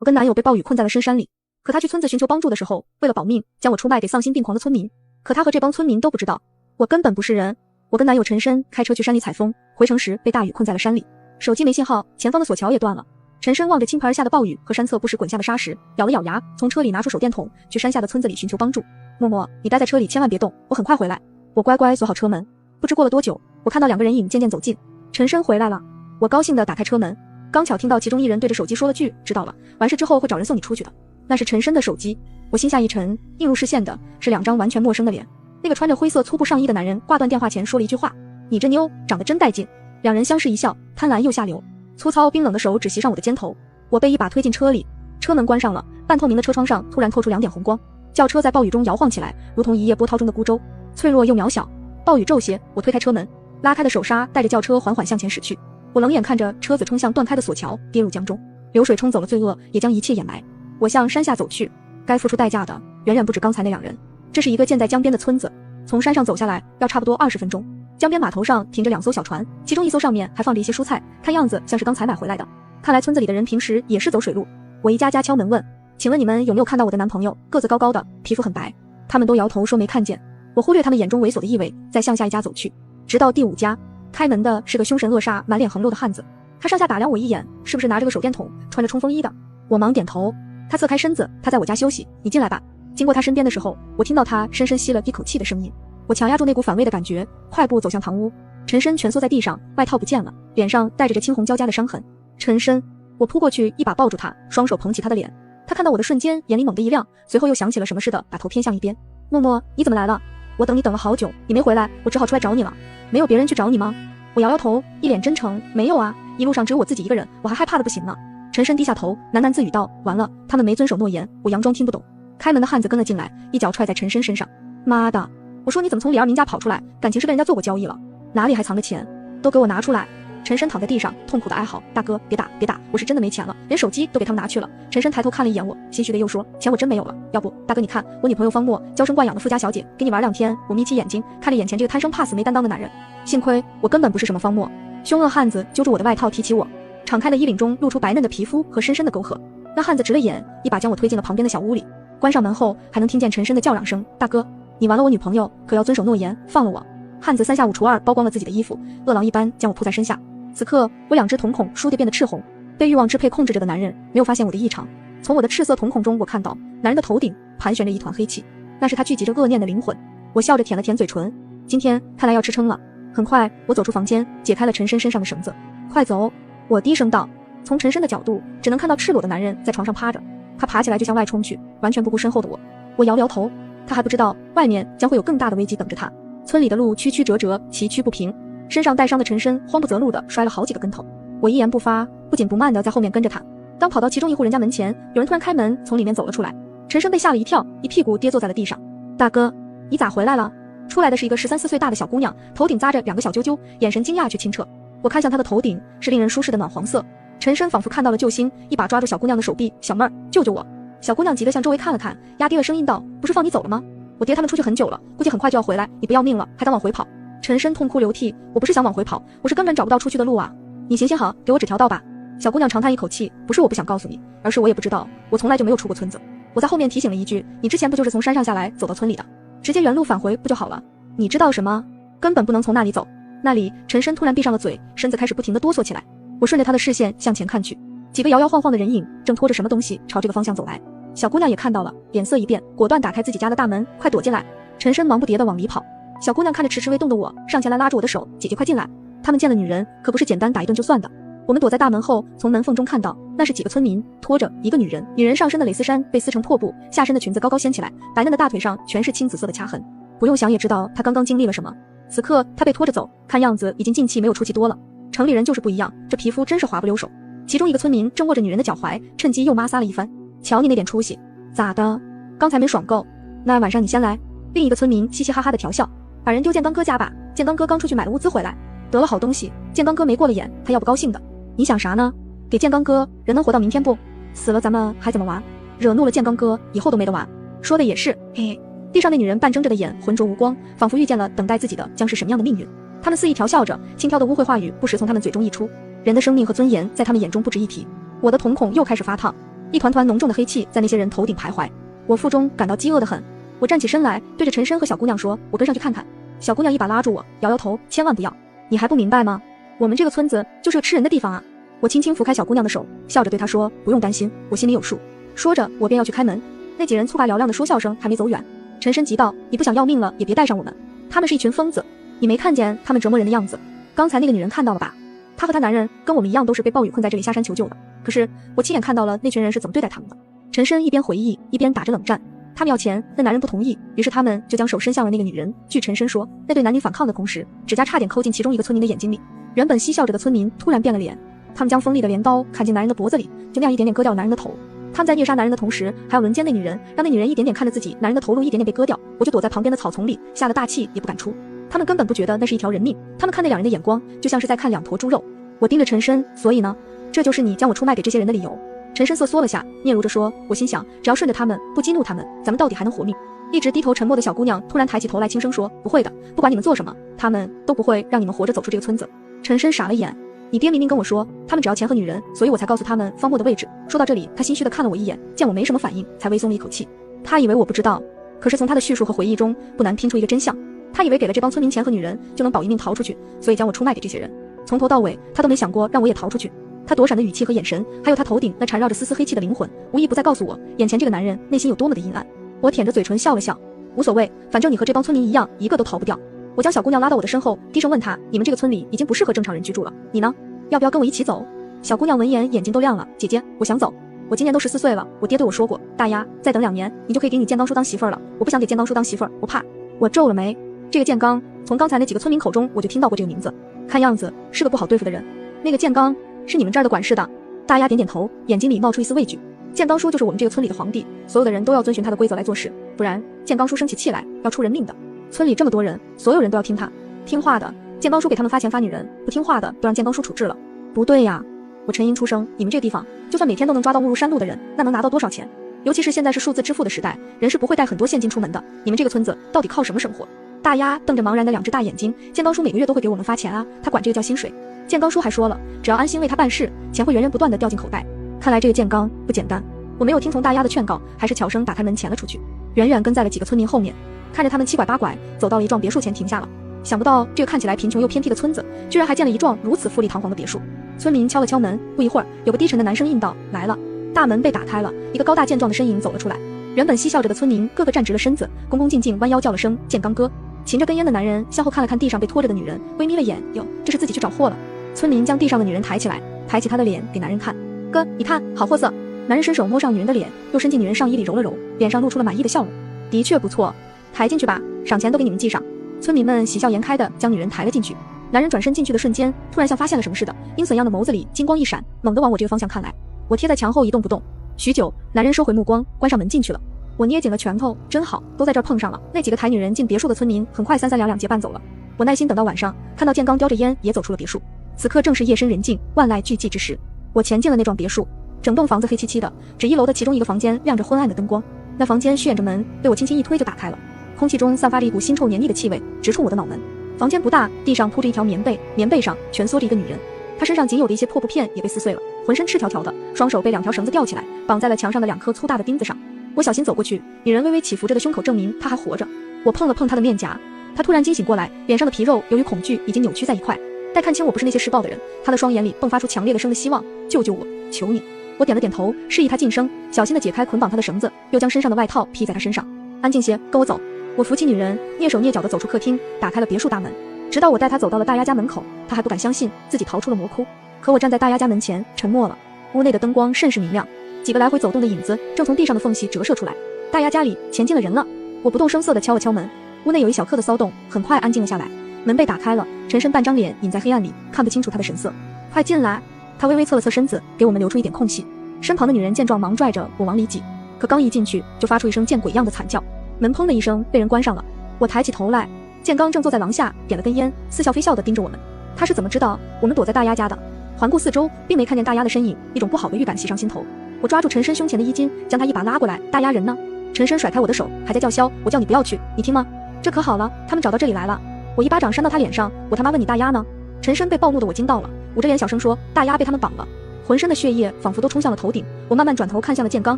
我跟男友被暴雨困在了深山里，可他去村子寻求帮助的时候，为了保命，将我出卖给丧心病狂的村民。可他和这帮村民都不知道，我根本不是人。我跟男友陈深开车去山里采风，回城时被大雨困在了山里，手机没信号，前方的索桥也断了。陈深望着倾盆而下的暴雨和山侧不时滚下的沙石，咬了咬牙，从车里拿出手电筒，去山下的村子里寻求帮助。默默，你待在车里，千万别动，我很快回来。我乖乖锁好车门。不知过了多久，我看到2个人影渐渐走近，陈深回来了。我高兴地打开车门，刚巧听到其中一人对着手机说了句：“知道了，完事之后会找人送你出去的。”那是陈深的手机。我心下一沉，映入视线的是2张完全陌生的脸。那个穿着灰色粗布上衣的男人挂断电话前说了一句话：“你这妞长得真带劲。”2人相视一笑，贪婪又下流。粗糙冰冷的手指袭上我的肩头，我被一把推进车里，车门关上了，半透明的车窗上突然透出2点红光，轿车在暴雨中摇晃起来，如同一叶波涛中的孤舟，脆弱又渺小。暴雨骤歇，我推开车门，拉开的手刹带着轿车缓缓向前驶去。我冷眼看着车子冲向断开的索桥，跌入江中，流水冲走了罪恶，也将一切掩埋。我向山下走去，该付出代价的远远不止刚才那2人。这是一个建在江边的村子，从山上走下来要差不多20分钟。江边码头上停着2艘小船，其中一艘上面还放着一些蔬菜，看样子像是刚才买回来的。看来村子里的人平时也是走水路。我一家家敲门问：“请问你们有没有看到我的男朋友？个子高高的，皮肤很白。”他们都摇头说没看见。我忽略他们眼中猥琐的意味，再向下一家走去，直到第5家。开门的是个凶神恶煞、满脸横肉的汉子，他上下打量我一眼，是不是拿着个手电筒，穿着冲锋衣的？我忙点头。他侧开身子，他在我家休息，你进来吧。经过他身边的时候，我听到他深深吸了一口气的声音。我强压住那股反胃的感觉，快步走向堂屋。陈深蜷缩在地上，外套不见了，脸上带着青红交加的伤痕。陈深，我扑过去一把抱住他，双手捧起他的脸。他看到我的瞬间，眼里猛地一亮，随后又想起了什么似的，把头偏向一边。默默，你怎么来了？我等你等了好久，你没回来，我只好出来找你了。没有别人去找你吗？我摇摇头，一脸真诚，没有啊，一路上只有我自己一个人，我还害怕的不行呢。陈深低下头，喃喃自语道：完了，他们没遵守诺言。我佯装听不懂。开门的汉子跟了进来，一脚踹在陈深身上。妈的！我说你怎么从李二民家跑出来？感情是跟人家做过交易了？哪里还藏着钱？都给我拿出来！陈深躺在地上，痛苦的哀嚎：大哥，别打，别打，我是真的没钱了，连手机都给他们拿去了。陈深抬头看了一眼我，心虚的又说：钱我真没有了，要不大哥你看，我女朋友方墨娇生惯养的富家小姐，给你玩2天。我眯起眼睛看着眼前这个贪生怕死没担当的男人，幸亏我根本不是什么方墨。凶恶汉子揪住我的外套，提起我，敞开的衣领中露出白嫩的皮肤和深深的沟壑。那汉子直了眼，一把将我推进了旁边的小屋里。关上门后，还能听见陈深的叫嚷声：大哥，你玩了我女朋友，可要遵守诺言，放了我。汉子3下5除2剥光了自己的衣服，饿狼一般将我扑在身下。此刻我2只瞳孔倏地变得赤红，被欲望支配控制着的男人没有发现我的异常。从我的赤色瞳孔中，我看到男人的头顶盘旋着一团黑气，那是他聚集着恶念的灵魂。我笑着舔了舔嘴唇，今天看来要吃撑了。很快我走出房间，解开了陈深身上的绳子。快走！我低声道。从陈深的角度，只能看到赤裸的男人在床上趴着，他爬起来就向外冲去，完全不顾身后的我。我摇摇头，他还不知道外面将会有更大的危机等着他。村里的路曲曲折折，崎岖不平，身上带伤的陈深慌不择路地摔了好几个跟头。我一言不发，不紧不慢地在后面跟着他。当跑到其中一户人家门前，有人突然开门从里面走了出来。陈深被吓了一跳，一屁股跌坐在了地上。大哥，你咋回来了？出来的是一个13、14岁大的小姑娘，头顶扎着2个小揪揪，眼神惊讶却清澈。我看向她的头顶，是令人舒适的暖黄色。陈深仿佛看到了救星，一把抓住小姑娘的手臂：小妹儿，救救我！小姑娘急得向周围看了看，压低了声音道：不是放你走了吗？我爹他们出去很久了，估计很快就要回来，你不要命了还敢往回跑？陈深痛哭流涕：我不是想往回跑，我是根本找不到出去的路啊！你行行好，给我指条道吧。小姑娘长叹一口气：不是我不想告诉你，而是我也不知道，我从来就没有出过村子。我在后面提醒了一句：你之前不就是从山上下来走到村里的，直接原路返回不就好了？你知道什么？根本不能从那里走。那里，陈深突然闭上了嘴，身子开始不停地哆嗦起来。我顺着他的视线向前看去，几个摇摇晃晃的人影正拖着什么东西朝这个方向走来。小姑娘也看到了，脸色一变，果断打开自己家的大门：快躲进来！陈深忙不迭地往里跑。小姑娘看着迟迟未动的我，上前来拉住我的手：姐姐快进来！他们见了女人可不是简单打一顿就算的。我们躲在大门后，从门缝中看到那是几个村民拖着一个女人，女人上身的蕾丝衫被撕成破布，下身的裙子高高掀起来，白嫩的大腿上全是青紫色的掐痕。不用想也知道她刚刚经历了什么。此刻她被拖着走，看样子已经进气没有出气多了。城里人就是不一样，这皮肤真是滑不溜手。其中一个村民正握着女人的脚踝，趁机又抹撒了一番。瞧你那点出息，咋的？刚才没爽够？那晚上你先来。另一个村民嘻嘻哈哈的调笑：把人丢建刚哥家吧，建刚哥刚出去买了物资回来，得了好东西，建刚哥没过了眼，他要不高兴的。你想啥呢？给建刚哥，人能活到明天不？死了咱们还怎么玩？惹怒了建刚哥，以后都没得玩。说的也是，嘿嘿。地上那女人半睁着的眼浑浊无光，仿佛预见了等待自己的将是什么样的命运。他们肆意调笑着，轻佻的污秽话语不时从他们嘴中溢出。人的生命和尊严在他们眼中不值一提。我的瞳孔又开始发烫。一团团浓重的黑气在那些人头顶徘徊，我腹中感到饥饿得很。我站起身来，对着陈深和小姑娘说：“我跟上去看看。”小姑娘一把拉住我，摇摇头：“千万不要！你还不明白吗？我们这个村子就是个吃人的地方啊！”我轻轻扶开小姑娘的手，笑着对她说：“不用担心，我心里有数。”说着，我便要去开门。那几人粗拔嘹亮的说笑声还没走远，陈深急道：“你不想要命了，也别带上我们。他们是一群疯子，你没看见他们折磨人的样子？刚才那个女人看到了吧？她和她男人跟我们一样，都是被暴雨困在这里下山求救的。可是我亲眼看到了那群人是怎么对待他们的。”陈深一边回忆，一边打着冷战。他们要钱，那男人不同意，于是他们就将手伸向了那个女人。据陈深说，那对男女反抗的同时，指甲差点抠进其中一个村民的眼睛里。原本嬉笑着的村民突然变了脸，他们将锋利的镰刀砍进男人的脖子里，就那样一点点割掉男人的头。他们在虐杀男人的同时，还要轮奸那女人，让那女人一点点看着自己男人的头颅一点点被割掉。我就躲在旁边的草丛里，吓得大气也不敢出。他们根本不觉得那是一条人命，他们看那两人的眼光就像是在看两坨猪肉。我盯着陈深，所以呢，这就是你将我出卖给这些人的理由。陈深瑟缩了下，嗫嚅着说：“我心想，只要顺着他们，不激怒他们，咱们到底还能活命。”一直低头沉默的小姑娘突然抬起头来，轻声说：“不会的，不管你们做什么，他们都不会让你们活着走出这个村子。”陈深傻了眼，你爹明明跟我说，他们只要钱和女人，所以我才告诉他们方墨的位置。说到这里，他心虚地看了我一眼，见我没什么反应，才微松了一口气。他以为我不知道，可是从他的叙述和回忆中，不难拼出一个真相。他以为给了这帮村民钱和女人，就能保一命逃出去，所以将我出卖给这些人。从头到尾，他都没想过让我也逃出去。他躲闪的语气和眼神，还有他头顶那缠绕着丝丝黑气的灵魂，无一不在告诉我，眼前这个男人内心有多么的阴暗。我舔着嘴唇笑了笑，无所谓，反正你和这帮村民一样，一个都逃不掉。我将小姑娘拉到我的身后，低声问她：“你们这个村里已经不适合正常人居住了，你呢？要不要跟我一起走？”小姑娘闻言眼睛都亮了：“姐姐，我想走。我今年都14岁了，我爹对我说过，大丫，再等2年，你就可以给你建刚叔当媳妇儿了。我不想给建刚叔当媳妇儿，我怕。”我皱了眉，这个建刚，从刚才那几个村民口中我就听到过这个名字，看样子是个不好对付的人。那个建刚是你们这儿的管事的？大丫点点头，眼睛里冒出一丝畏惧。建刚叔就是我们这个村里的皇帝，所有的人都要遵循他的规则来做事，不然建刚叔生起气来要出人命的。村里这么多人，所有人都要听他，听话的建刚叔给他们发钱发女人，不听话的都让建刚叔处置了。不对呀，我沉吟出声，你们这个地方就算每天都能抓到误入山路的人，那能拿到多少钱？尤其是现在是数字支付的时代，人是不会带很多现金出门的。你们这个村子到底靠什么生活？大丫瞪着茫然的2只大眼睛，建刚叔每个月都会给我们发钱啊，他管这个叫薪水。建刚叔还说了，只要安心为他办事，钱会源源不断的掉进口袋。看来这个建刚不简单。我没有听从大丫的劝告，还是悄声打开门潜了出去，远远跟在了几个村民后面，看着他们七拐八拐走到了一幢别墅前停下了。想不到这个看起来贫穷又偏僻的村子，居然还建了一幢如此富丽堂皇的别墅。村民敲了敲门，不一会儿，有个低沉的男声应道：“来了。”大门被打开了，一个高大健壮的身影走了出来。原本嬉笑着的村民个个站直了身子，恭恭敬敬弯腰叫了声“建刚哥”。噙着根烟的男人向后看了看地上被拖着的女人，微眯了眼，哟，这是自己去找货了。村民将地上的女人抬起来，抬起她的脸给男人看：“哥，你看，好货色。”男人伸手摸上女人的脸，又伸进女人上衣里揉了揉，脸上露出了满意的笑容。的确不错，抬进去吧，赏钱都给你们记上。村民们喜笑颜开地将女人抬了进去。男人转身进去的瞬间，突然像发现了什么似的，阴损样的眸子里金光一闪，猛地往我这个方向看来。我贴在墙后一动不动。许久，男人收回目光，关上门进去了。我捏紧了拳头，真好，都在这儿碰上了。那几个抬女人进别墅的村民很快3、3、2、2结伴走了。我耐心等到晚上，看到建刚叼着烟也走出了别墅。此刻正是夜深人静、万籁俱寂之时。我前进了那幢别墅，整栋房子黑漆漆的，只1楼的其中一个房间亮着昏暗的灯光。那房间虚掩着门，被我轻轻一推就打开了。空气中散发着一股腥臭黏腻的气味，直冲我的脑门。房间不大，地上铺着一条棉被，棉被上蜷缩着一个女人。她身上仅有的一些破布片也被撕碎了，浑身赤条条的，双手被2条绳子吊起来，绑在了墙上的2颗粗大的钉子上。我小心走过去，女人微微起伏着的胸口证明她还活着。我碰了碰她的面颊，她突然惊醒过来，脸上的皮肉由于恐惧已经扭曲在一块。待看清我不是那些施暴的人，她的双眼里迸发出强烈的生的希望：“救救我，求你！”我点了点头，示意她噤声，小心地解开捆绑她的绳子，又将身上的外套披在她身上。安静些，跟我走。我扶起女人，蹑手蹑脚地走出客厅，打开了别墅大门。直到我带她走到了大丫家门口，她还不敢相信自己逃出了魔窟。可我站在大丫家门前，沉默了。屋内的灯光甚是明亮，几个来回走动的影子正从地上的缝隙折射出来。大丫家里前进了人了。我不动声色地敲了敲门，屋内有一小刻的骚动，很快安静了下来。门被打开了，陈深半张脸隐在黑暗里，看不清楚他的神色。快进来！他微微侧了侧身子，给我们留出一点空隙。身旁的女人见状，忙拽着我往里挤，可刚一进去，就发出一声见鬼样的惨叫。门砰的一声被人关上了。我抬起头来，建刚正坐在廊下，点了根烟，似笑非笑地盯着我们。他是怎么知道我们躲在大丫家的？环顾四周，并没看见大丫的身影，一种不好的预感袭上心头。我抓住陈深胸前的衣襟，将他一把拉过来：“大丫人呢？”陈深甩开我的手，还在叫嚣：“我叫你不要去，你听吗？这可好了，他们找到这里来了。”我一巴掌扇到他脸上：“我他妈问你大丫呢？”陈深被暴怒的我惊到了，捂着脸小声说：“大丫被他们绑了。”浑身的血液仿佛都冲向了头顶。我慢慢转头看向了建刚，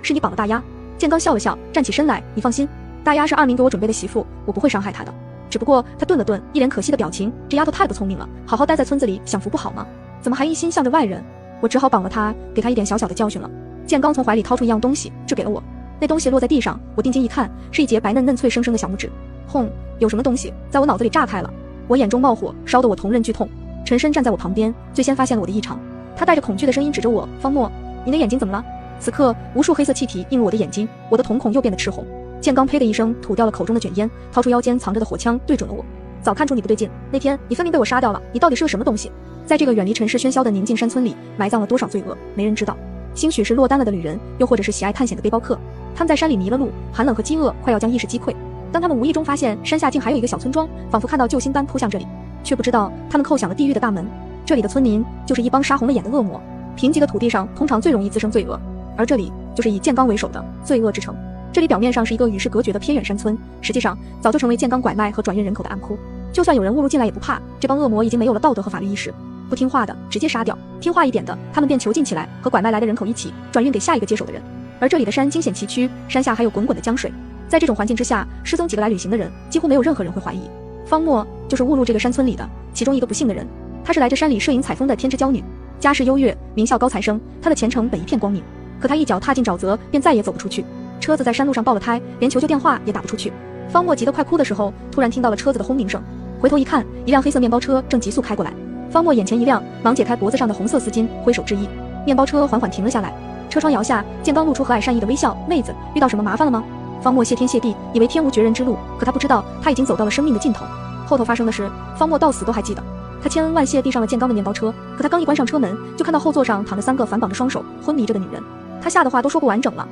是你绑了大丫。建刚笑了笑，站起身来，你放心，大丫是二明给我准备的媳妇，我不会伤害她的。只不过他顿了顿，一脸可惜的表情，这丫头太不聪明了，好好待在村子里享福不好吗？怎么还一心向着外人？我只好绑了她，给她一点小小的教训了。建刚从怀里掏出一样东西，这给了我。那东西落在地上，我定睛一看，是一截白嫩嫩脆生生的小拇指。轰，有什么东西在我脑子里炸开了，我眼中冒火，烧得我瞳仁剧痛。陈深站在我旁边，最先发现了我的异常，他带着恐惧的声音指着我，方墨，你的眼睛怎么了？此刻无数黑色气体映入我的眼睛，我的瞳孔又变得赤红。建刚呸的一声吐掉了口中的卷烟，掏出腰间藏着的火枪对准了我。早看出你不对劲，那天你分明被我杀掉了，你到底是个什么东西？在这个远离尘世喧嚣的宁静山村里，埋葬了多少罪恶，没人知道。兴许是落单了的旅人，又或者是喜爱探险的背包客，他们在山里迷了路，寒冷和饥饿快要将意识击溃。当他们无意中发现山下竟还有一个小村庄，仿佛看到救星般扑向这里，却不知道他们叩响了地狱的大门。这里的村民就是一帮杀红了眼的恶魔。贫瘠的土地上通常最容易滋生罪恶，而这里就是以建刚为首的罪恶之城。这里表面上是一个与世隔绝的偏远山村，实际上早就成为建刚拐卖和转运人口的暗窟。就算有人误入进来也不怕，这帮恶魔已经没有了道德和法律意识，不听话的直接杀掉，听话一点的他们便囚禁起来，和拐卖来的人口一起转运给下一个接手的人。而这里的山惊险崎岖，山下还有滚滚的江水，在这种环境之下，失踪几个来旅行的人，几乎没有任何人会怀疑。方墨就是误入这个山村里的其中一个不幸的人，她是来这山里摄影采风的天之娇女，家世优越，名校高材生，她的前程本一片光明。可她一脚踏进沼泽，便再也走不出去。车子在山路上爆了胎，连求救电话也打不出去。方墨急得快哭的时候，突然听到了车子的轰鸣声，回头一看，一辆黑色面包车正急速开过来。方墨眼前一亮，忙解开脖子上的红色丝巾，挥手致意。面包车缓缓停了下来，车窗摇下，建刚露出和蔼善意的微笑，妹子，遇到什么麻烦了吗？方墨谢天谢地，以为天无绝人之路，可他不知道他已经走到了生命的尽头。后头发生的事，方墨到死都还记得。他千恩万谢地上了建刚的面包车，可他刚一关上车门，就看到后座上躺着3个反绑着双手昏迷着的女人。他吓得话都说不完整了。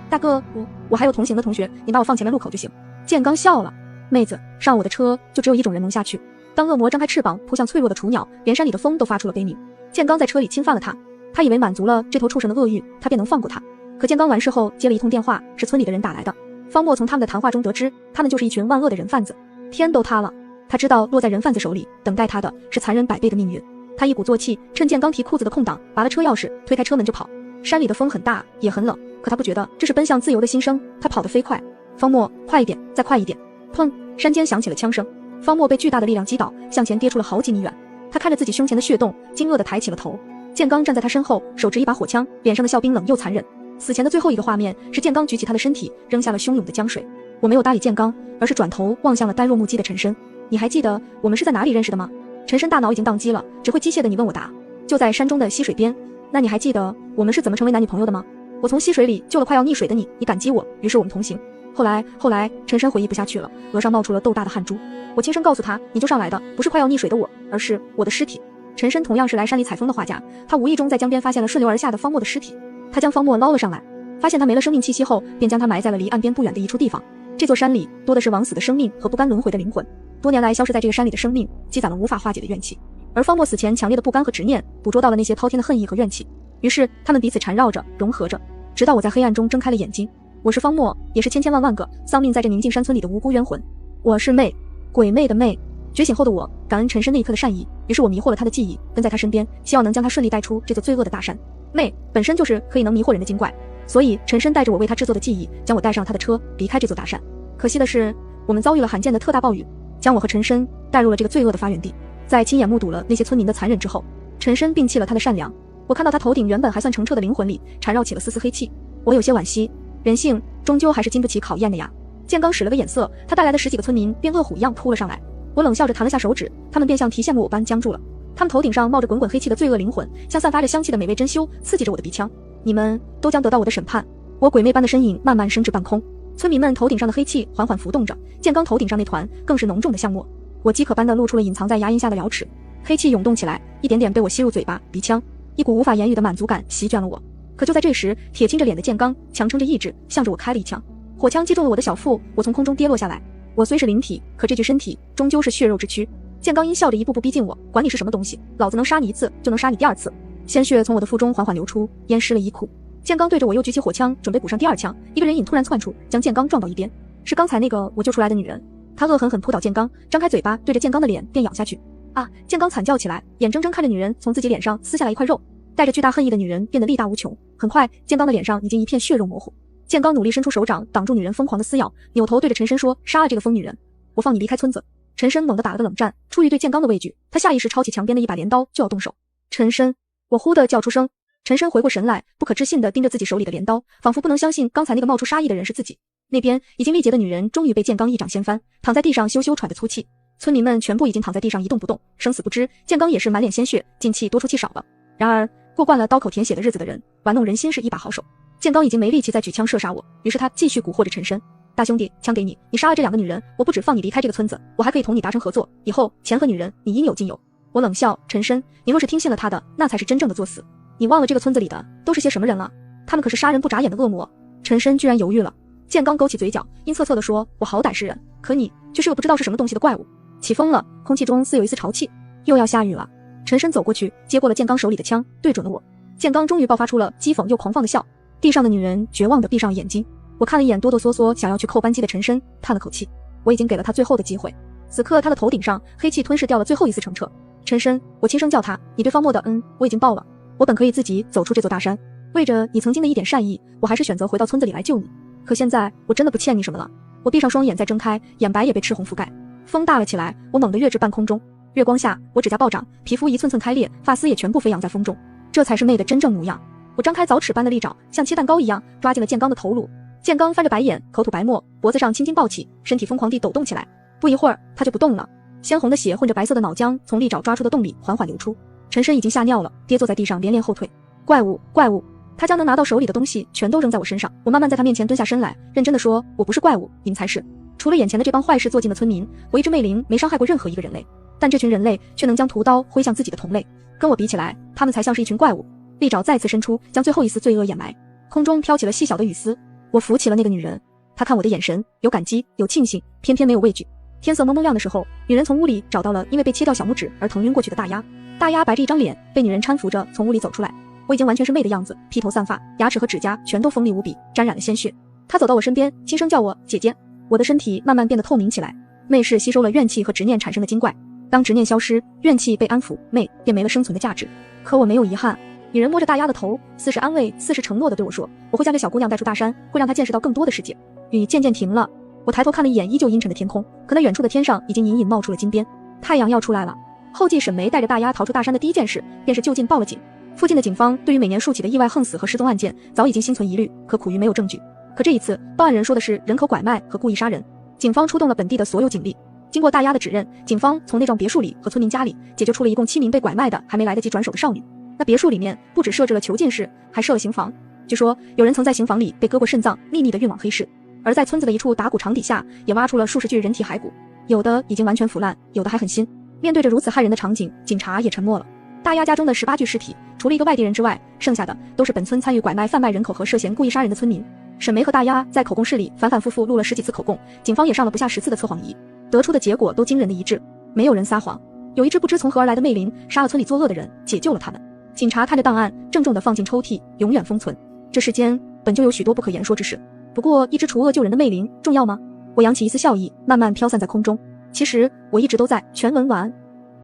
大哥，我还有同行的同学，你把我放前面路口就行。建刚笑了，妹子，上我的车就只有一种人能下去。当恶魔张开翅膀扑向脆弱的雏鸟，连山里的风都发出了悲鸣。建刚在车里侵犯了他，他以为满足了这头畜生的恶欲，他便能放过他。可建刚完事后接了一通电话，是村里的人打来的。方墨从他们的谈话中得知，他们就是一群万恶的人贩子。天都塌了，他知道落在人贩子手里，等待他的是残忍100倍的命运。他一鼓作气，趁建刚提裤子的空档，拔了车钥匙，推开车门就跑。山里的风很大，也很冷，可他不觉得这是奔向自由的心声，他跑得飞快。方墨，快一点，再快一点！砰！山间响起了枪声，方墨被巨大的力量击倒，向前跌出了好几米远。他看着自己胸前的血洞，惊愕地抬起了头。建刚站在他身后，手执一把火枪，脸上的笑冰冷又残忍。死前的最后一个画面是建刚举起他的身体，扔下了汹涌的江水。我没有搭理建刚，而是转头望向了呆若木鸡的陈深。你还记得我们是在哪里认识的吗？陈深大脑已经宕机了，只会机械的你问我答。就在山中的溪水边。那你还记得我们是怎么成为男女朋友的吗？我从溪水里救了快要溺水的你，你感激我，于是我们同行。后来，陈深回忆不下去了，额上冒出了豆大的汗珠。我轻声告诉他，你救上来的不是快要溺水的我，而是我的尸体。陈深同样是来山里采风的画家，他无意中在江边发现了顺流而下的方墨的尸体，他将方墨捞了上来，发现他没了生命气息后，便将他埋在了离岸边不远的一处地方。这座山里多的是枉死的生命和不甘轮回的灵魂，多年来消失在这个山里的生命，积攒了无法化解的怨气。而方墨死前强烈的不甘和执念，捕捉到了那些滔天的恨意和怨气，于是他们彼此缠绕着，融合着，直到我在黑暗中睁开了眼睛。我是方墨，也是千千万万个丧命在这宁静山村里的无辜冤魂。我是魅，鬼魅的魅。觉醒后的我感恩陈深那一刻的善意，于是我迷惑了他的记忆，跟在他身边，希望能将他顺利带出这座罪恶的大山。魅本身就是可以能迷惑人的精怪，所以陈深带着我为他制作的记忆，将我带上了他的车，离开这座大山。可惜的是，我们遭遇了罕见的特大暴雨，将我和陈深带入了这个罪恶的发源地。在亲眼目睹了那些村民的残忍之后，陈深摒弃了他的善良。我看到他头顶原本还算澄澈的灵魂里缠绕起了丝丝黑气，我有些惋惜，人性终究还是经不起考验的呀。建刚使了个眼色，他带来的10几个村民便恶虎一样扑了上来。我冷笑着弹了下手指，他们便像提线木偶般僵住了。他们头顶上冒着滚滚黑气的罪恶灵魂，像散发着香气的美味珍馐，刺激着我的鼻腔。你们都将得到我的审判。我鬼魅般的身影慢慢升至半空，村民们头顶上的黑气缓缓浮动着，建刚头顶上那团更是浓重的像墨。我饥渴般的露出了隐藏在牙龈下的獠齿，黑气涌动起来，一点点被我吸入嘴巴、鼻腔，一股无法言语的满足感席卷了我。可就在这时，铁青着脸的建刚强撑着意志，向着我开了一枪。火枪击中了我的小腹，我从空中跌落下来。我虽是灵体，可这具身体终究是血肉之躯。建刚阴笑着一步步逼近我，管你是什么东西，老子能杀你一次，就能杀你第2次。鲜血从我的腹中缓缓流出，淹湿了衣裤。建刚对着我又举起火枪，准备补上第2枪。一个人影突然窜出，将建刚撞到一边，是刚才那个我救出来的女人。她恶狠狠扑倒建刚，张开嘴巴对着建刚的脸便咬下去。啊！建刚惨叫起来，眼睁睁看着女人从自己脸上撕下来一块肉。带着巨大恨意的女人变得力大无穷。很快，建刚的脸上已经一片血肉模糊。建刚努力伸出手掌挡住女人疯狂的撕咬，扭头对着陈深说：“杀了这个疯女人，我放你离开村子。”陈深猛地打了个冷战，出于对建刚的畏惧，他下意识抄起墙边的一把镰刀就要动手。陈深，我呼的叫出声。陈深回过神来，不可置信地盯着自己手里的镰刀，仿佛不能相信刚才那个冒出杀意的人是自己。那边已经力竭的女人终于被建刚一掌掀翻，躺在地上羞羞喘着粗气。村民们全部已经躺在地上一动不动，生死不知。建刚也是满脸鲜血，进气多出气少了。然而过惯了刀口舔血的日子的人，玩弄人心是一把好手。建刚已经没力气再举枪射杀我，于是他继续蛊惑着陈深：“大兄弟，枪给你，你杀了这2个女人，我不止放你离开这个村子，我还可以同你达成合作，以后钱和女人你应有尽有。”我冷笑：“陈深，你若是听信了他的，那才是真正的作死。你忘了这个村子里的都是些什么人了？他们可是杀人不眨眼的恶魔。”陈深居然犹豫了。建刚勾起嘴角，阴恻恻地说：“我好歹是人，可你却是个不知道是什么东西的怪物。”起风了，空气中似有一丝潮气，又要下雨了。陈深走过去，接过了建刚手里的枪，对准了我。建刚终于爆发出了讥讽又狂放的笑。地上的女人绝望地闭上眼睛。我看了一眼哆哆嗦嗦想要去扣扳机的陈深，叹了口气。我已经给了他最后的机会。此刻他的头顶上黑气吞噬掉了最后一丝澄澈。陈深，我轻声叫他，你对方莫的恩我已经报了。我本可以自己走出这座大山，为着你曾经的一点善意，我还是选择回到村子里来救你。可现在我真的不欠你什么了。我闭上双眼再睁开，眼白也被赤红覆盖。风大了起来，我猛地跃至半空中。月光下，我指甲暴涨，皮肤一寸寸开裂，发丝也全部飞扬在风中。这才是媚的真正模样。我张开枣齿般的利爪，像切蛋糕一样抓进了建刚的头颅。建刚翻着白眼，口吐白沫，脖子上青筋暴起，身体疯狂地抖动起来。不一会儿，他就不动了。鲜红的血混着白色的脑浆从利爪抓出的洞里缓缓流出。陈深已经吓尿了，跌坐在地上连连后退。怪物，怪物！他将能拿到手里的东西全都扔在我身上。我慢慢在他面前蹲下身来，认真地说：“我不是怪物，你们才是。除了眼前的这帮坏事做尽的村民，我一只魅灵没伤害过任何一个人类。但这群人类却能将屠刀挥向自己的同类，跟我比起来，他们才像是一群怪物。”利爪再次伸出，将最后一丝罪恶掩埋。空中飘起了细小的雨丝。我扶起了那个女人，她看我的眼神有感激，有庆幸，偏偏没有畏惧。天色蒙蒙亮的时候，女人从屋里找到了因为被切掉小拇指而疼晕过去的大丫。大丫白着一张脸，被女人搀扶着从屋里走出来。我已经完全是媚的样子，披头散发，牙齿和指甲全都锋利无比，沾染了鲜血。她走到我身边，轻声叫我姐姐。我的身体慢慢变得透明起来。媚是吸收了怨气和执念产生的精怪，当执念消失，怨气被安抚，媚便没了生存的价值。可我没有遗憾。女人摸着大丫的头，似是安慰，似是承诺地对我说：“我会将这小姑娘带出大山，会让她见识到更多的世界。”雨渐渐停了，我抬头看了一眼依旧阴沉的天空，可那远处的天上已经隐隐冒出了金边，太阳要出来了。后继沈梅带着大丫逃出大山的第一件事，便是就近报了警。附近的警方对于每年数起的意外横死和失踪案件，早已经心存疑虑，可苦于没有证据。可这一次，报案人说的是人口拐卖和故意杀人。警方出动了本地的所有警力，经过大丫的指认，警方从那幢别墅里和村民家里解救出了一共7名被拐卖的还没来得及转手的少女。那别墅里面不只设置了囚禁室，还设了刑房。据说有人曾在刑房里被割过肾脏，秘密的运往黑市。而在村子的一处打谷场底下，也挖出了数十具人体骸骨，有的已经完全腐烂，有的还很新。面对着如此骇人的场景，警察也沉默了。大丫家中的18具尸体，除了一个外地人之外，剩下的都是本村参与拐卖、贩卖人口和涉嫌故意杀人的村民。沈梅和大丫在口供室里反反复复录了10几次口供，警方也上了不下10次的测谎仪，得出的结果都惊人的一致，没有人撒谎。有一只不知从何而来的魅灵杀了村里作恶的人，解救了他们。警察看着档案，郑重地放进抽屉，永远封存。这世间本就有许多不可言说之事，不过一只除恶救人的魅灵重要吗？我扬起一丝笑意，慢慢飘散在空中。其实我一直都在。全文完。